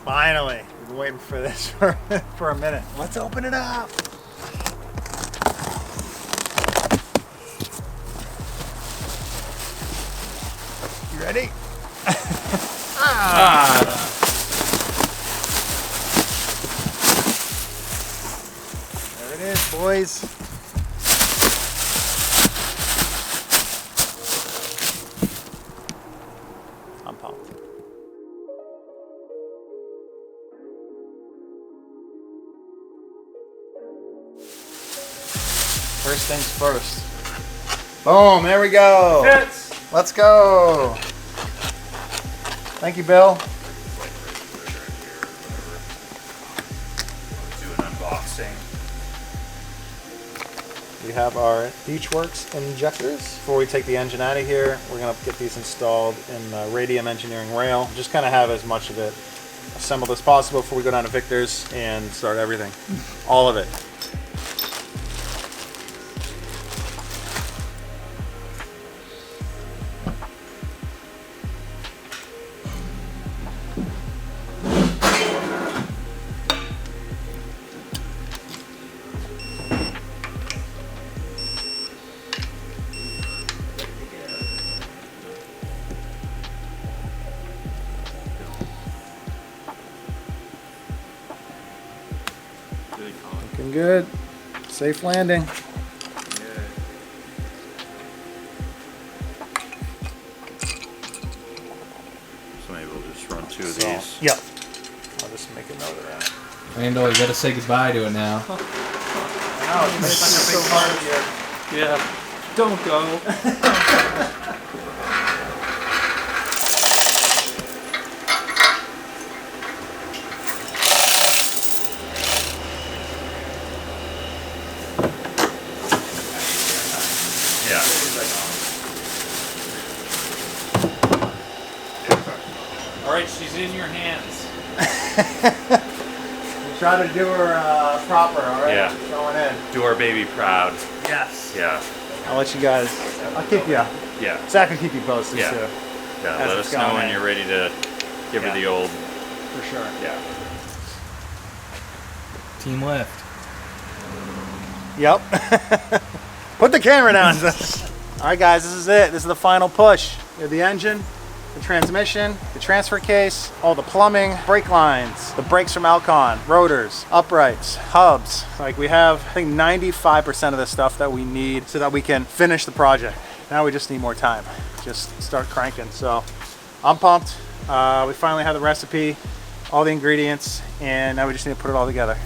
Finally, we've been waiting for this for a minute. Let's open it up. You ready? There it is, boys. I'm pumped. First things first. Boom, there we go. Fits. Let's go. Thank you, Bill. Do an unboxing. We have our Tuerck'd injectors. Before we take the engine out of here, we're gonna get these installed in Radium Engineering rail. Just kind of have as much of it assembled as possible before we go down to Victor's and start everything. All of it. Looking good. Safe landing. So maybe we'll just run two of these. Yep. I'll just make a note of that. Randall, you gotta say goodbye to it now. Wow, it's so hard here. Yeah. Don't go. Yeah. All right, she's in your hands. We'll try to do her proper, all right? Yeah. Going in. Do our baby proud. Yes. Yeah. I'll let you guys. I'll keep you. Yeah. Zach can keep you posted Yeah. too. Yeah. As Let it's us know going when in. you're ready to give her Yeah. the old. For sure. Yeah. Team lift. Yep. Put the camera down. All right, guys, this is it. This is the final push. We have the engine, the transmission, the transfer case, all the plumbing, brake lines, the brakes from Alcon, rotors, uprights, hubs. Like we have, I think 95% of the stuff that we need so that we can finish the project. Now we just need more time. Just start cranking. So I'm pumped. We finally have the recipe, all the ingredients, and now we just need to put it all together.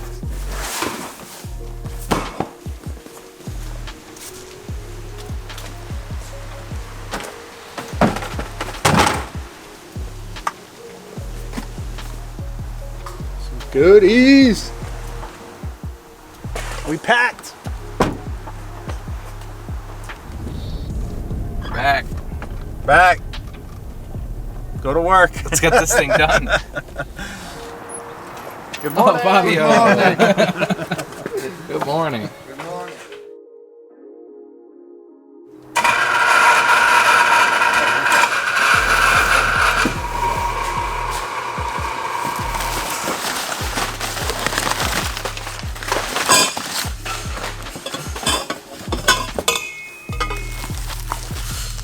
Goodies. We packed. Back. Back. Go to work. Let's get this thing done. Good Oh, morning. Fabio. Good morning. Good morning.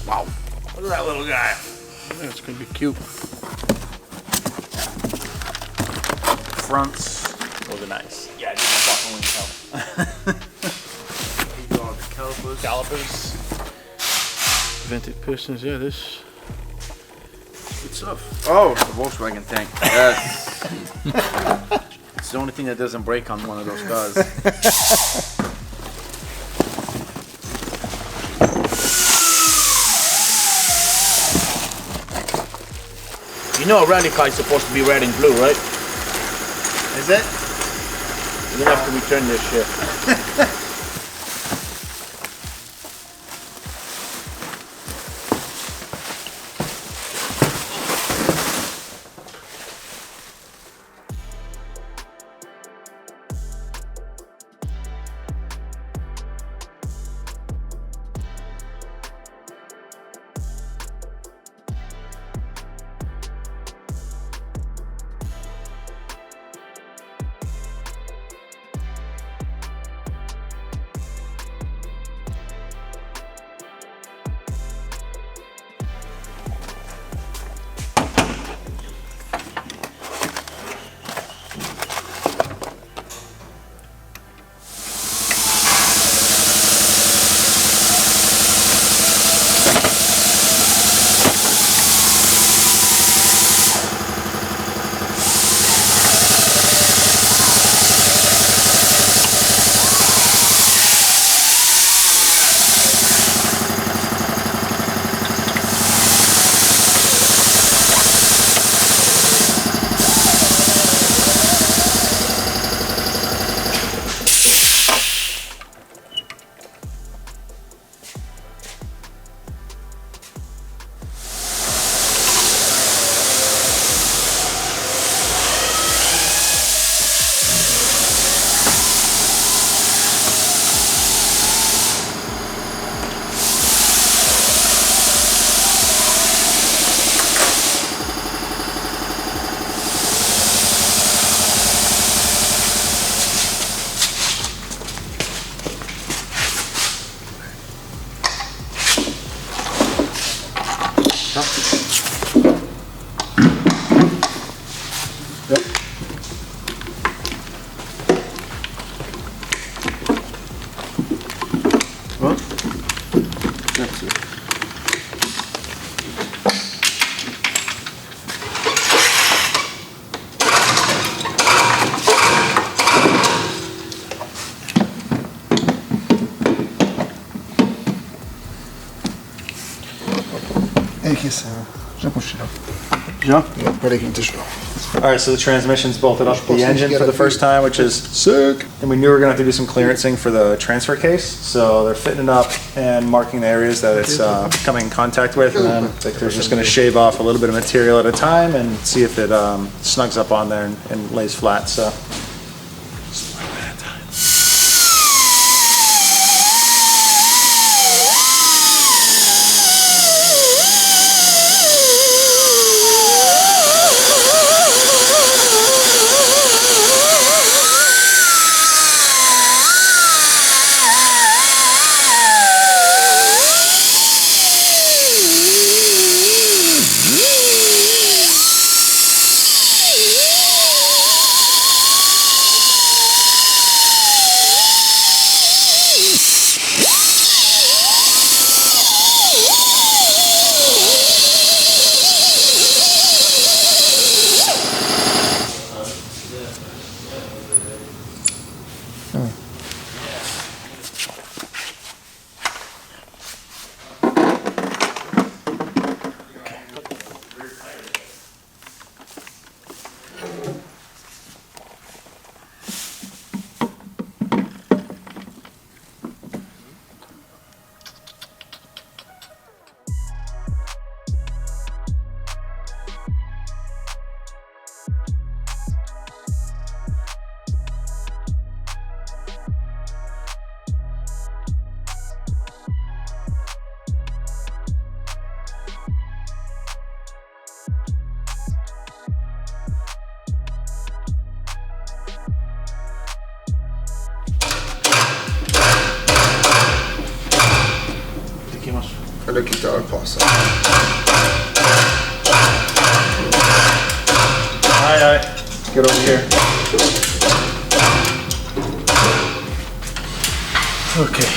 Wow. Look at that little guy. It's gonna be cute. Fronts. Those are nice. Yeah, just fucking calipers. Calipers. Vented pistons, yeah, this good stuff. Oh, the Volkswagen tank. Yes. It's the only thing that doesn't break on one of those cars. You know a rally car is supposed to be red and blue, right? Is it? You're gonna have to return this shit. kész. Já? Pedig kint is van. All right, so the transmission's bolted up to the engine for the first time, which is sick. And we knew we were gonna have to do some clearancing for the transfer case, so they're fitting it up and marking the areas that it's coming in contact with, and then Victor's just gonna shave off a little bit of material at a time and see if it snugs up on there and lays flat. So. Look at our pasta. Alright, get over here. Okay.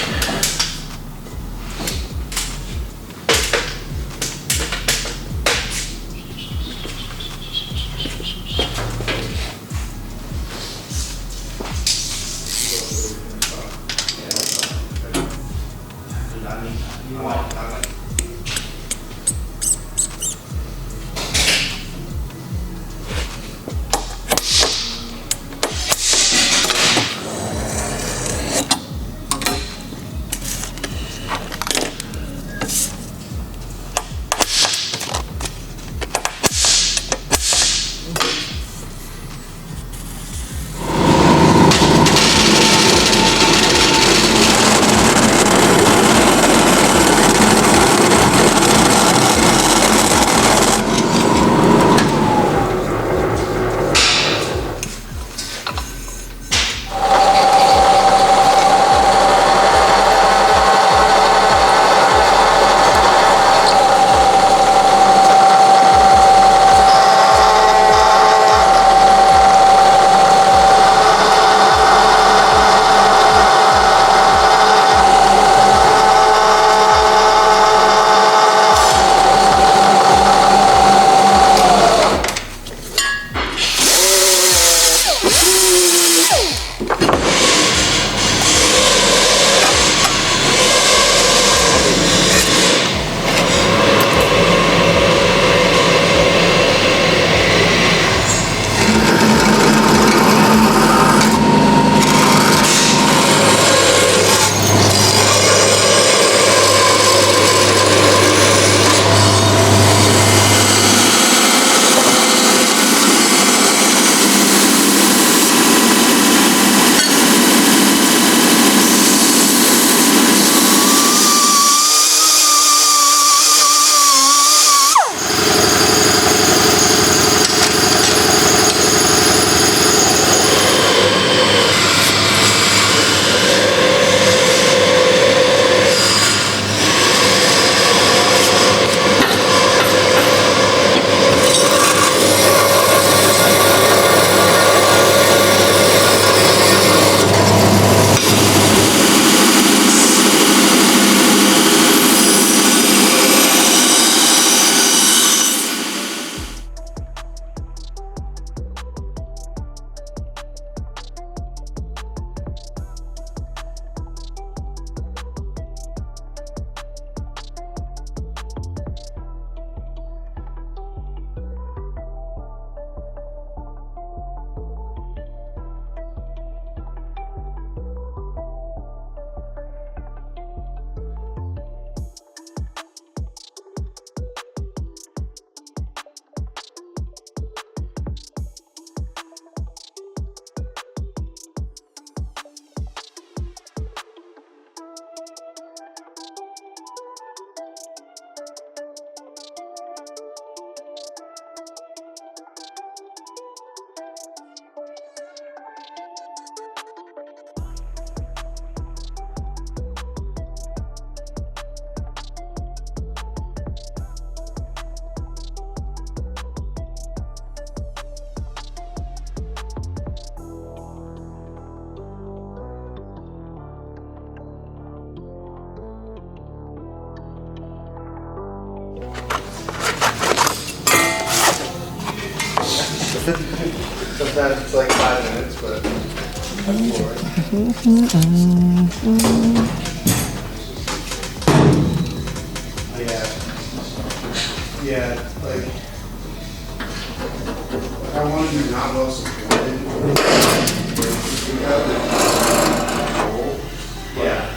Sometimes it's like 5 minutes, but I'm for it. Yeah, like I want to do not well supported. Yeah.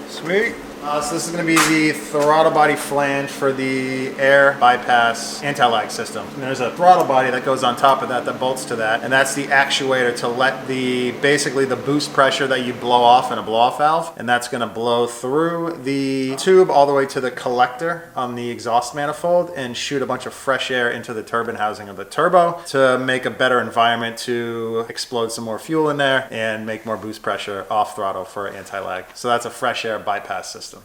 Sweet. So this is going to be the throttle body flange for the air bypass anti-lag system. And there's a throttle body that goes on top of that that bolts to that, and that's the actuator to let basically the boost pressure that you blow off in a blow-off valve, and that's going to blow through the tube all the way to the collector on the exhaust manifold and shoot a bunch of fresh air into the turbine housing of the turbo to make a better environment to explode some more fuel in there and make more boost pressure off throttle for anti-lag. So that's a fresh air bypass system.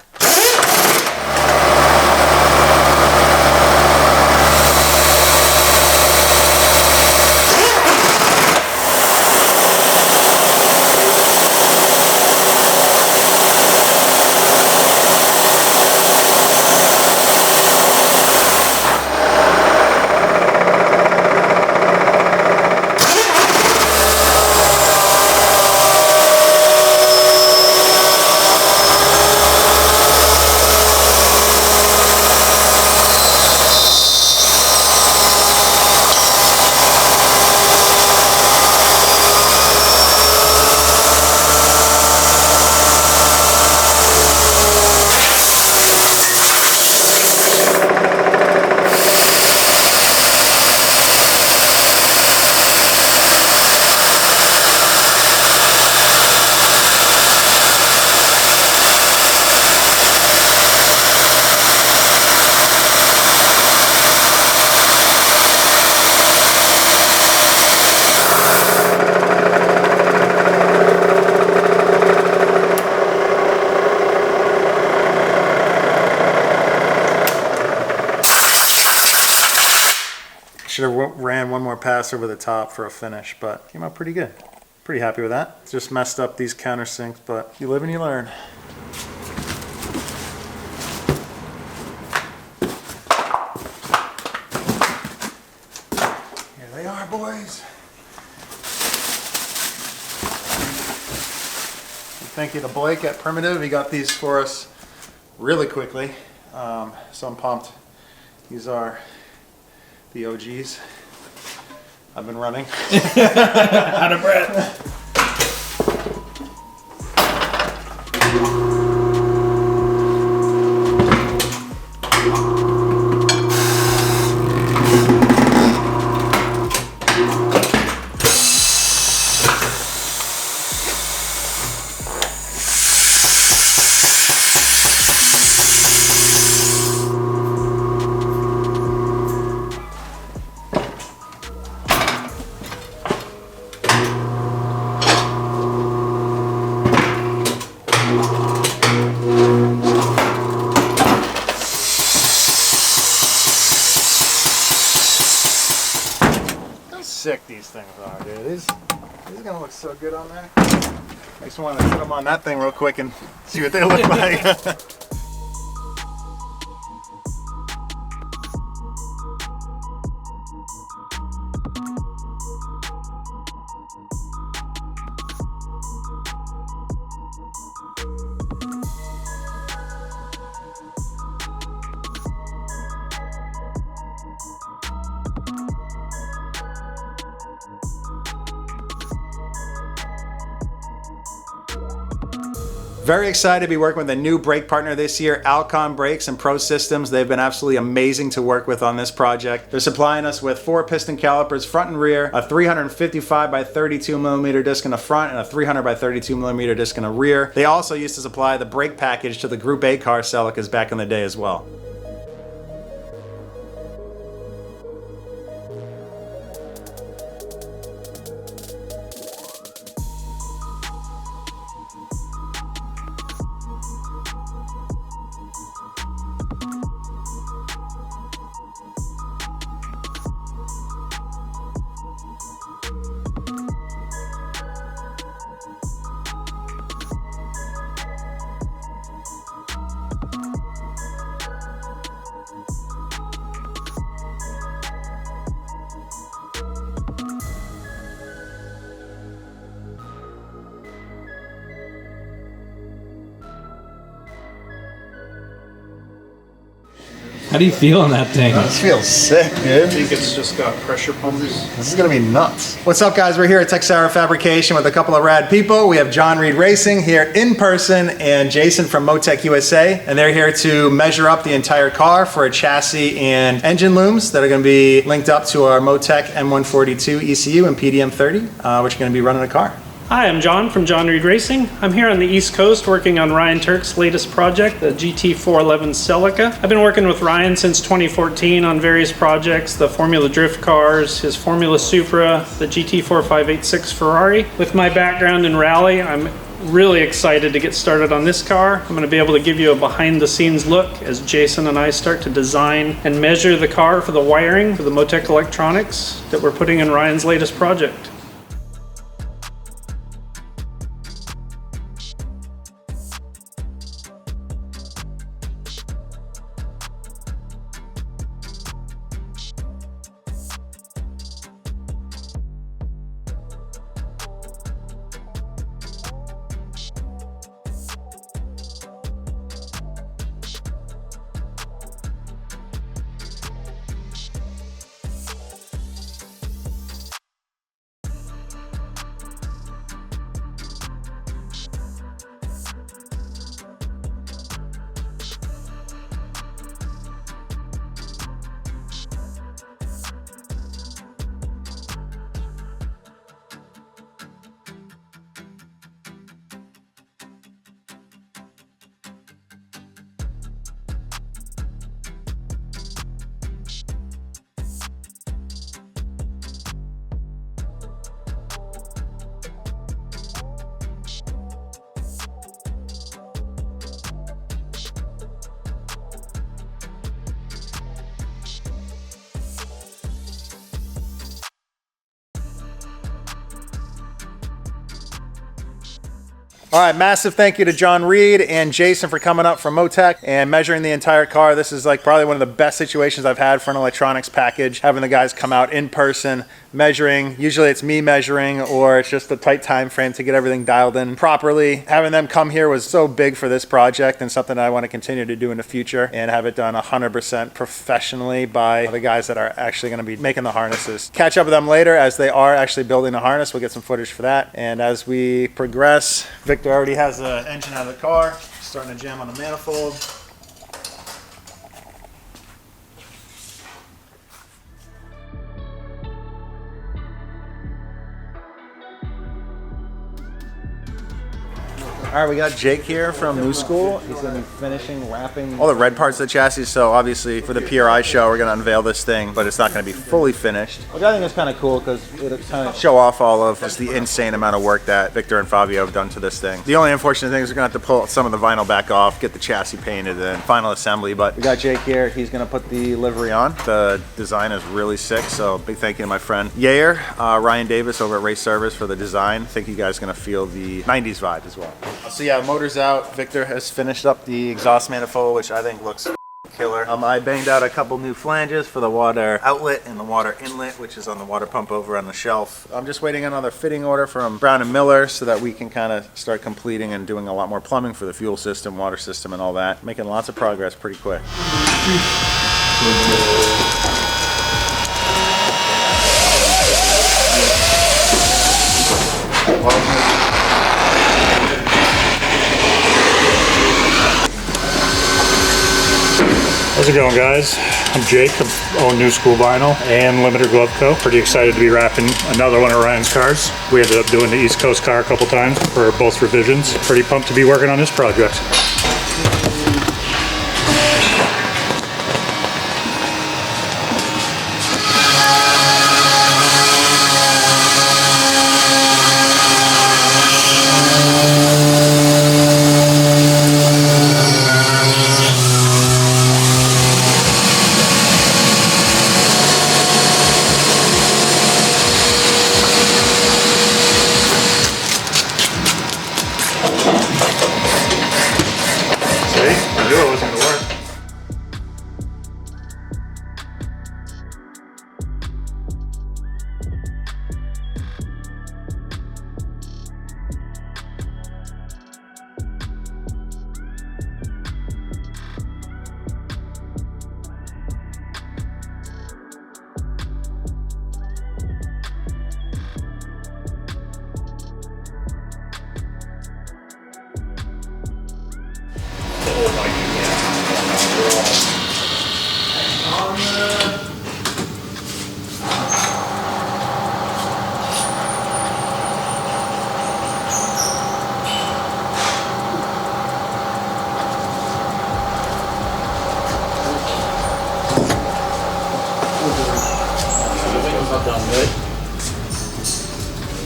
should have ran one more pass over the top for a finish, but came out pretty good. Pretty happy with that. Just messed up these countersinks, but you live and you learn. Here they are, boys. Thank you to Blake at Primitive. He got these for us really quickly. So I'm pumped. These are the OGs. I've been running. Out of breath. Sick these things are, dude. These are gonna look so good on there. I just want to put them on that thing real quick and see what they look like. Very excited to be working with a new brake partner this year, Alcon Brakes and Pro Systems. They've been absolutely amazing to work with on this project. They're supplying us with 4 piston calipers front and rear, a 355 by 32 millimeter disc in the front, and a 300 by 32 millimeter disc in the rear. They also used to supply the brake package to the Group A car Celicas back in the day as well. How do you feel on that thing? This feels sick, dude. I think it's just got pressure pumps. This is gonna be nuts. What's up, guys? We're here at Tuerck'd Fabrication with a couple of rad people. We have John Reed Racing here in person and Jason from Motec USA, and they're here to measure up the entire car for a chassis and engine looms that are gonna be linked up to our Motec M142 ECU and PDM 30, which are gonna be running the car. Hi, I'm John from John Reed Racing. I'm here on the East Coast working on Ryan Tuerck'd's latest project, the GT411 Celica. I've been working with Ryan since 2014 on various projects, the Formula Drift cars, his Formula Supra, the GT4 586 Ferrari. With my background in rally, I'm really excited to get started on this car. I'm going to be able to give you a behind the scenes look as Jason and I start to design and measure the car for the wiring for the Motec electronics that we're putting in Ryan's latest project. All right, massive thank you to John Reed and Jason for coming up from Motec and measuring the entire car. This is like probably one of the best situations I've had for an electronics package, having the guys come out in person, measuring. Usually it's me measuring or it's just a tight time frame to get everything dialed in properly. Having them come here was so big for this project and something I want to continue to do in the future and have it done 100% professionally by the guys that are actually going to be making the harnesses. Catch up with them later as they are actually building the harness. We'll get some footage for that. And as we progress, Victor already has the engine out of the car, starting to jam on the manifold. All right, we got Jake here from New School. He's going to be finishing wrapping all the red parts of the chassis. So obviously for the PRI show, we're going to unveil this thing, but it's not going to be fully finished. Which I think is kind of cool because it'll kind of show off all of just the insane amount of work that Victor and Fabio have done to this thing. The only unfortunate thing is we're going to have to pull some of the vinyl back off, get the chassis painted, and then final assembly. But we got Jake here. He's going to put the livery on. The design is really sick, so big thank you to my friend Yair, Ryan Davis over at Race Service for the design. I think you guys are going to feel the 90s vibe as well. So yeah, motor's out. Victor has finished up the exhaust manifold, which I think looks killer. I banged out a couple new flanges for the water outlet and the water inlet, which is on the water pump over on the shelf. I'm just waiting on another fitting order from Brown and Miller so that we can kind of start completing and doing a lot more plumbing for the fuel system, water system, and all that. Making lots of progress pretty quick. How's it going, guys? I'm Jake. I own New School Vinyl and Limiter Glove Co. Pretty excited to be wrapping another one of Ryan's cars. We ended up doing the East Coast car a couple times for both revisions. Pretty pumped to be working on this project.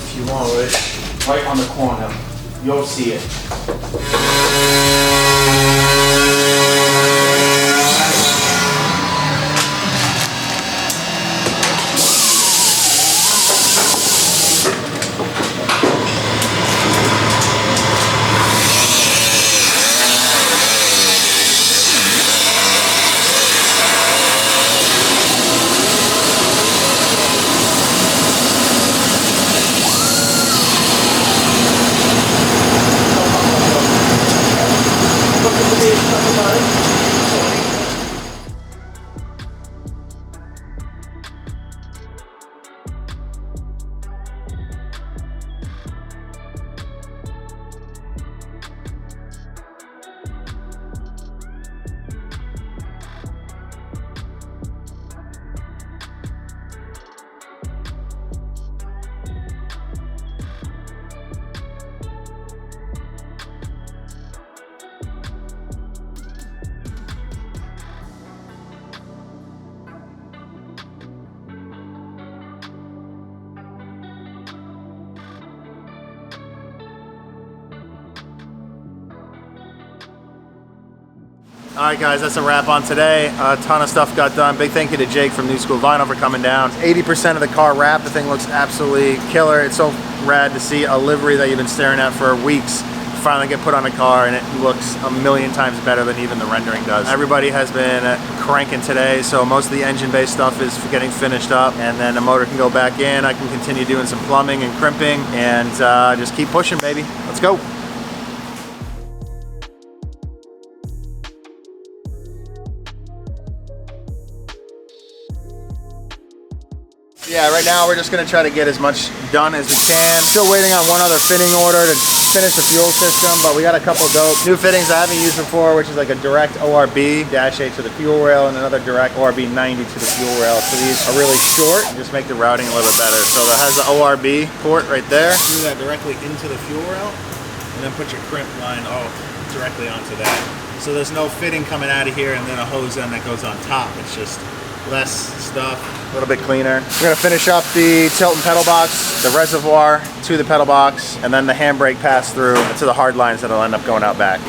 If you want it, right on the corner, you'll see it. All right, guys, that's a wrap on today. A ton of stuff got done. Big thank you to Jake from New School Vinyl for coming down. 80% of the car wrapped. The thing looks absolutely killer. It's so rad to see a livery that you've been staring at for weeks finally get put on a car and it looks a million times better than even the rendering does. Everybody has been cranking today, so most of the engine-based stuff is getting finished up, and then the motor can go back in. I can continue doing some plumbing and crimping, and just keep pushing, baby. Let's go. Yeah, right now we're just gonna try to get as much done as we can. Still waiting on one other fitting order to finish the fuel system, but we got a couple dope new fittings I haven't used before, which is like a direct ORB dash 8 to the fuel rail and another direct ORB 90 to the fuel rail. So these are really short and just make the routing a little bit better. So that has the ORB port right there. Do that directly into the fuel rail and then put your crimp line directly onto that. So there's no fitting coming out of here and then a hose end that goes on top. It's just less stuff, a little bit cleaner. We're gonna finish up the tilt and pedal box, the reservoir to the pedal box, and then the handbrake pass through to the hard lines that'll end up going out back.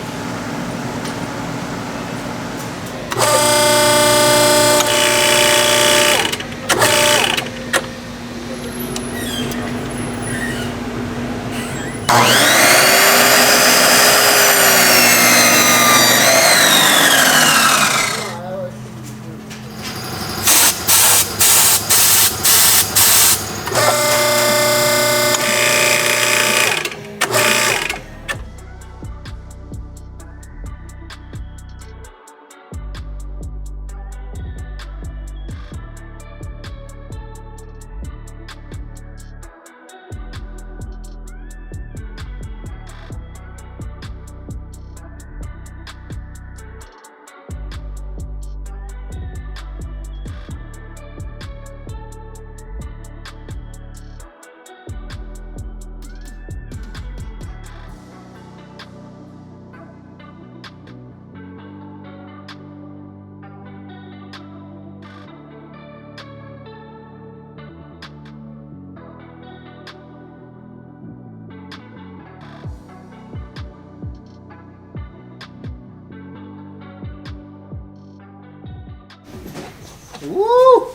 Woo!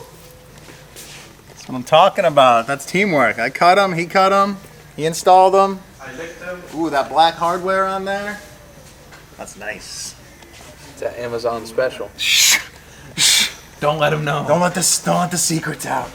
That's what I'm talking about. That's teamwork. I cut them, he cut them, he installed them. I licked them. Ooh, that black hardware on there. That's nice. It's an Amazon special. Don't let him know. Don't let the secrets out.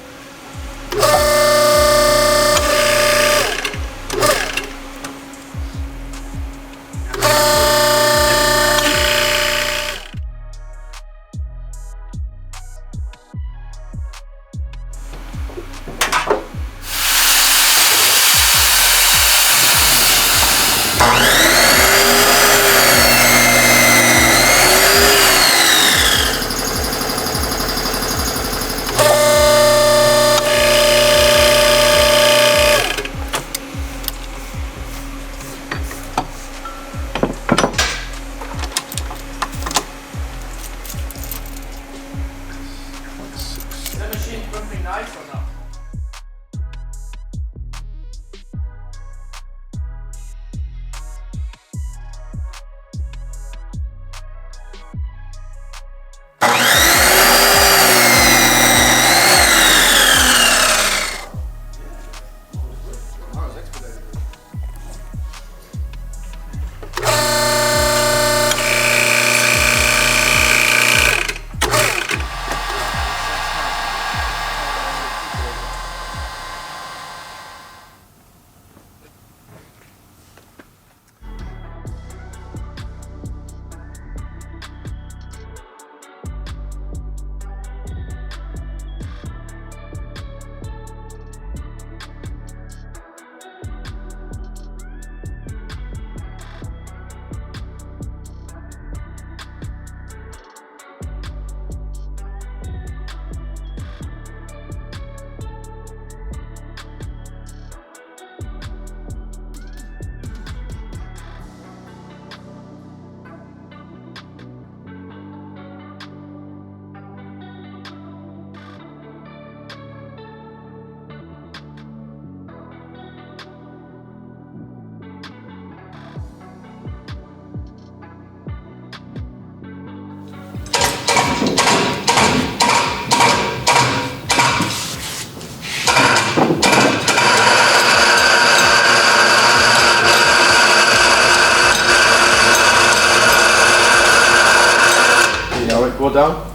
down.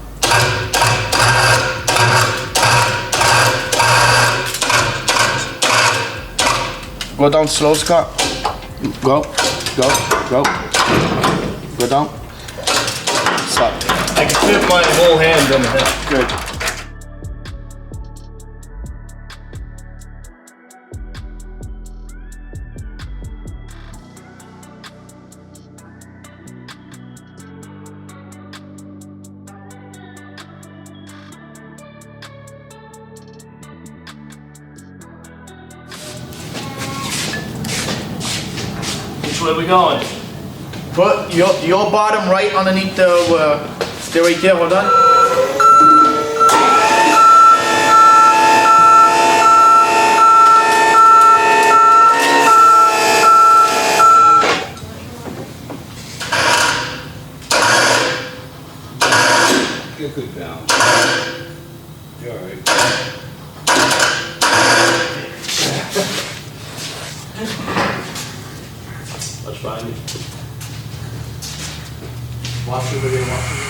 Go down slow, Scott. Go, go, go. Go down. Stop. I can fit my whole hand in it. Good. Which way are we going? Put your bottom right underneath the, stay right there, hold on. Get good down. You're all right. Watch behind you. Watch the video, watch the video.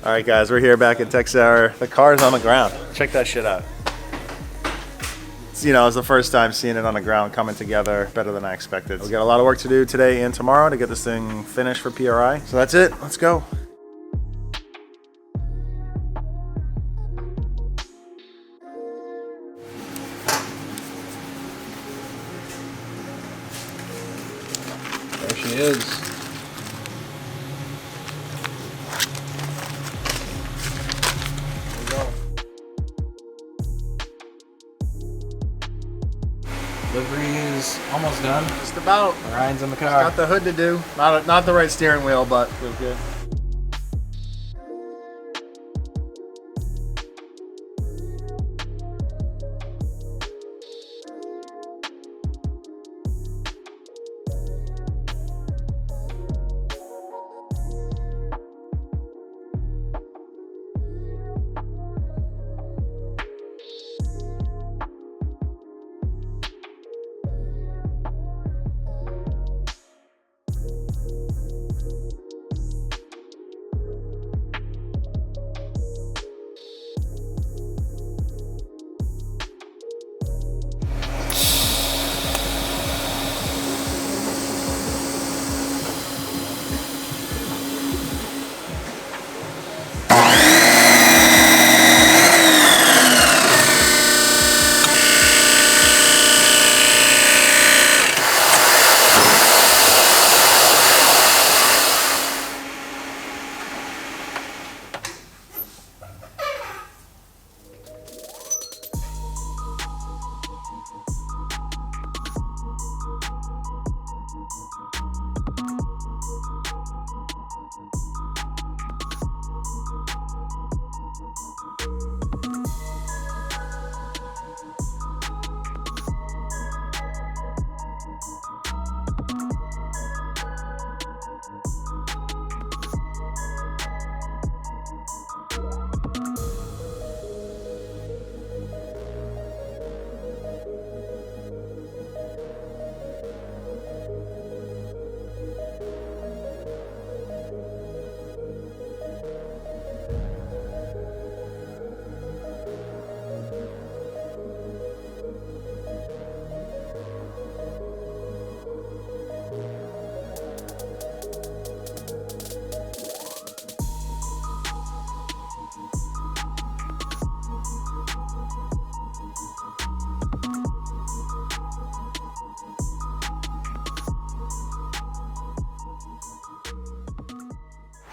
All right, guys, we're here back at Tech Tower. The car's on the ground. Check that shit out. It's, you know, it's the first time seeing it on the ground coming together better than I expected. We got a lot of work to do today and tomorrow to get this thing finished for PRI. So that's it. Let's go. There she is. Livery is almost done. Just about. Ryan's in the car. Got the hood to do. Not the right steering wheel, but feels good.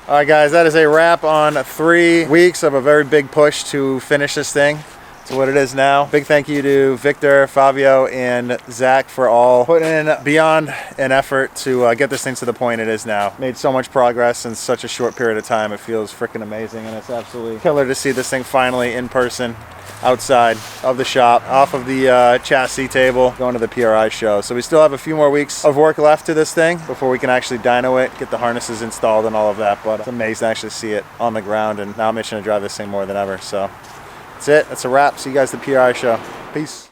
All right, guys, that is a wrap on 3 weeks of a very big push to finish this thing. to what it is now. Big thank you to Victor, Fabio, and Zach for all putting in beyond an effort to get this thing to the point it is now. Made so much progress in such a short period of time. It feels freaking amazing, and it's absolutely killer to see this thing finally in person outside of the shop, off of the chassis table, going to the PRI show. So we still have a few more weeks of work left to this thing before we can actually dyno it, get the harnesses installed and all of that. But it's amazing to actually see it on the ground, and now I'm itching to drive this thing more than ever. So that's it. That's a wrap. See you guys at the PRI show. Peace.